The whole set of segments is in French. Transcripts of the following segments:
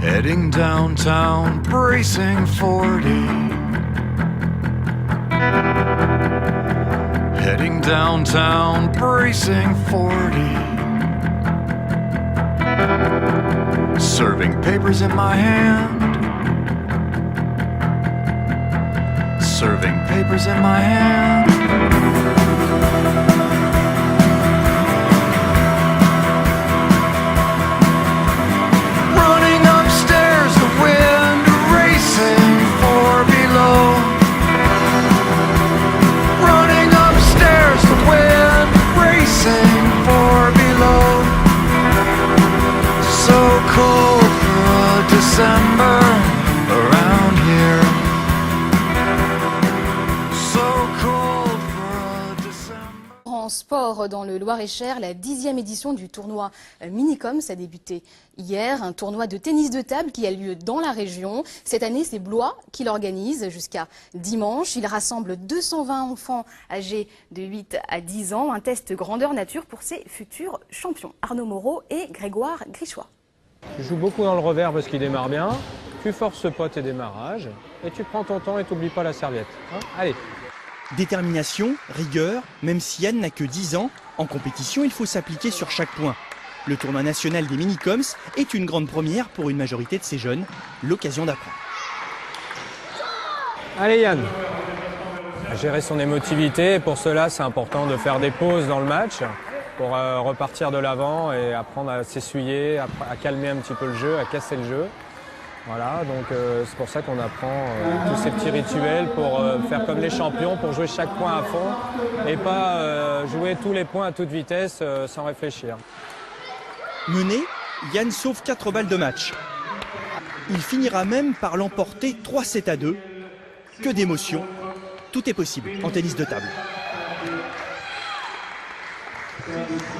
Heading downtown, bracing 40. Heading downtown, bracing 40. Serving papers in my hand. Serving papers in my hand. Running upstairs, the wind racing for below. Running upstairs, the wind racing for below. So cold for a December around here. En sport, dans le Loir-et-Cher, la 10e édition du tournoi Minicoms a débuté hier. Un tournoi de tennis de table qui a lieu dans la région. Cette année, c'est Blois qui l'organise jusqu'à dimanche. Il rassemble 220 enfants âgés de 8 à 10 ans. Un test grandeur nature pour ses futurs champions. Arnaud Moreau et Grégoire Grichois. Tu joues beaucoup dans le revers parce qu'il démarre bien. Tu forces pas tes démarrages et tu prends ton temps et t'oublies pas la serviette. Hein, allez. Détermination, rigueur, même si Yann n'a que 10 ans, en compétition il faut s'appliquer sur chaque point. Le tournoi national des Minicoms est une grande première pour une majorité de ces jeunes, l'occasion d'apprendre. Allez Yann, gérer son émotivité, pour cela c'est important de faire des pauses dans le match pour repartir de l'avant et apprendre à s'essuyer, à calmer un petit peu le jeu, à casser le jeu. Voilà, donc c'est pour ça qu'on apprend tous ces petits rituels pour faire comme les champions, pour jouer chaque point à fond et pas jouer tous les points à toute vitesse sans réfléchir. Mené, Yann sauve 4 balles de match. Il finira même par l'emporter 3-7-2. Que d'émotion, tout est possible en tennis de table.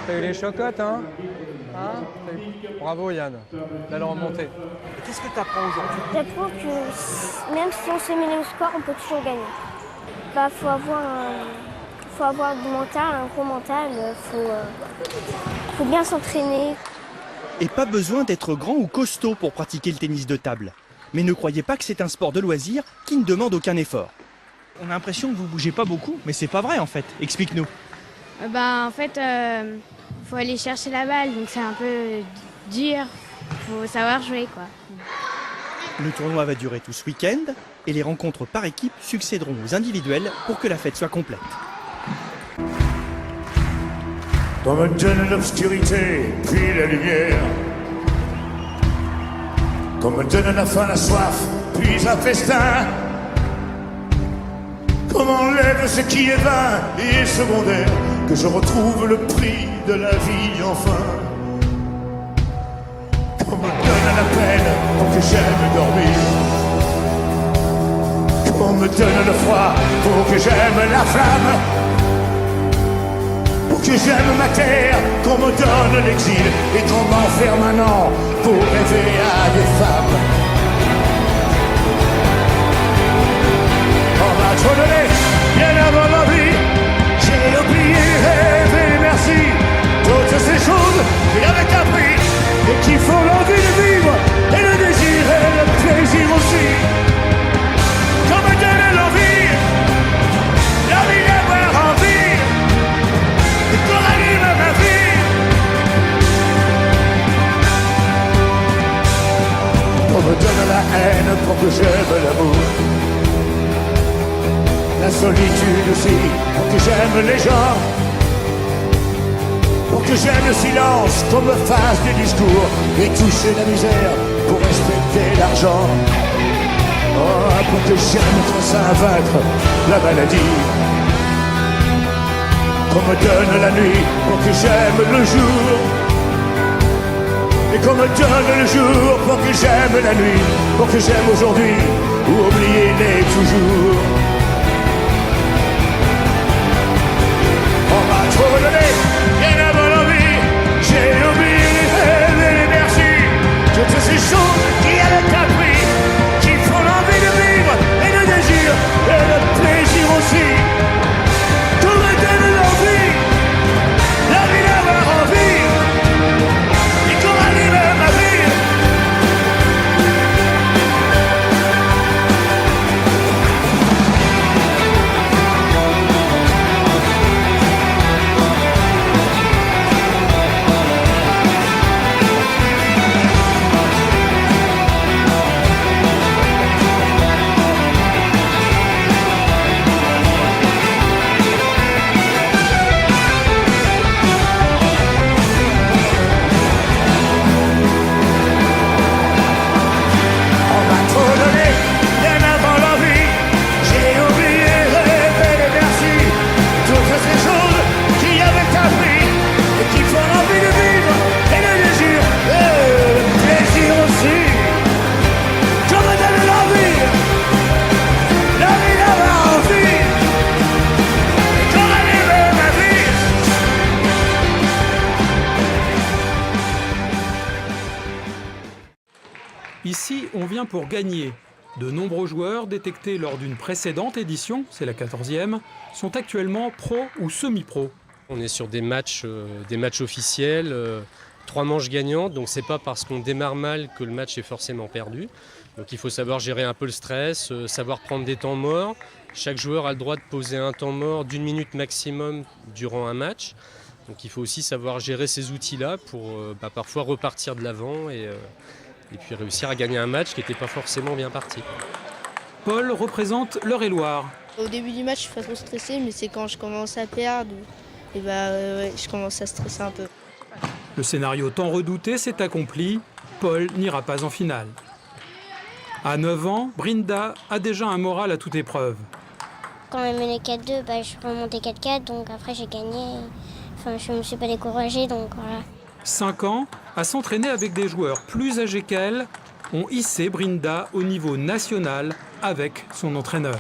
T'as eu les chocottes, hein, Bravo Yann, belle remontée. Qu'est-ce que tu apprends aujourd'hui? J'apprends que même si on se met au score, on peut toujours gagner. Faut avoir du mental, un gros mental, faut bien s'entraîner. Et pas besoin d'être grand ou costaud pour pratiquer le tennis de table. Mais ne croyez pas que c'est un sport de loisir qui ne demande aucun effort. On a l'impression que vous bougez pas beaucoup, mais c'est pas vrai en fait. Explique-nous. En fait, faut aller chercher la balle, donc c'est un peu dur. Faut savoir jouer, quoi. Le tournoi va durer tout ce week-end et les rencontres par équipe succéderont aux individuelles pour que la fête soit complète. Dans me donne l'obscurité, puis la lumière. Qu'on me donne la faim, la soif, puis un festin. Qu'on m'enlève ce qui est vain et secondaire. Que je retrouve le prix de la vie enfin. Qu'on me donne la peine pour que j'aime dormir. Qu'on me donne le froid pour que j'aime la flamme. Pour que j'aime ma terre, qu'on me donne l'exil. Et qu'on m'enferme un an pour rêver à des femmes. On m'a trop donné, bien avant ma vie. J'ai oublié les rêves et les merci. Toutes ces choses qu'il avait appris et qui font l'envie de vivre et le désir et le plaisir aussi. Qu'on me donne l'envie, la vie d'avoir envie et qu'on anime ma vie. Qu'on me donne la haine pour que j'aime l'amour. La solitude aussi, pour que j'aime les gens. Pour que j'aime le silence, qu'on me fasse des discours. Et toucher la misère, pour respecter l'argent. Oh, pour que j'aime trop ça vaincre la maladie. Qu'on me donne la nuit, pour que j'aime le jour. Et qu'on me donne le jour, pour que j'aime la nuit. Pour que j'aime aujourd'hui, ou oublier-les toujours. On m'a trop donné, bien avant l'envie. J'ai oublié les rêves et les merci. Toutes ces choses qui avaient appris, qui font l'envie de vivre et le désir et le plaisir aussi. Tout me donne l'envie, la vie d'avoir envie. Et qu'on anime ma vie. Ici, on vient pour gagner. De nombreux joueurs détectés lors d'une précédente édition, c'est la 14e, sont actuellement pro ou semi-pro. On est sur des matchs officiels, 3 manches gagnantes, donc c'est pas parce qu'on démarre mal que le match est forcément perdu. Donc il faut savoir gérer un peu le stress, savoir prendre des temps morts. Chaque joueur a le droit de poser un temps mort d'1 minute maximum durant un match. Donc il faut aussi savoir gérer ces outils-là pour parfois repartir de l'avant et puis réussir à gagner un match qui n'était pas forcément bien parti. Paul représente l'Eure-et-Loir. Au début du match, je suis pas trop stressé, mais c'est quand je commence à perdre, et je commence à stresser un peu. Le scénario tant redouté s'est accompli. Paul n'ira pas en finale. À 9 ans, Brinda a déjà un moral à toute épreuve. Quand on menait 4-2, je suis remontée 4-4, donc après j'ai gagné. Enfin, je ne me suis pas découragée, donc voilà. 5 ans, à s'entraîner avec des joueurs plus âgés qu'elle, ont hissé Brinda au niveau national avec son entraîneur.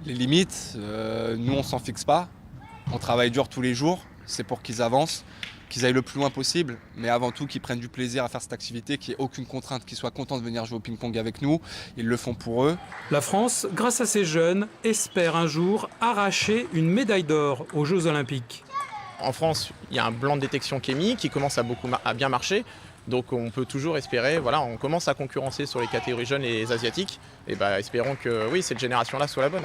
Les limites, nous on s'en fixe pas. On travaille dur tous les jours, c'est pour qu'ils avancent, qu'ils aillent le plus loin possible, mais avant tout qu'ils prennent du plaisir à faire cette activité, qu'il n'y ait aucune contrainte, qu'ils soient contents de venir jouer au ping-pong avec nous. Ils le font pour eux. La France, grâce à ces jeunes, espère un jour arracher une médaille d'or aux Jeux Olympiques. En France, il y a un plan de détection kémique qui commence à bien marcher. Donc on peut toujours espérer, on commence à concurrencer sur les catégories jeunes et les asiatiques. Et espérons que oui, cette génération-là soit la bonne.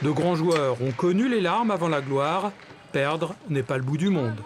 De grands joueurs ont connu les larmes avant la gloire. Perdre n'est pas le bout du monde.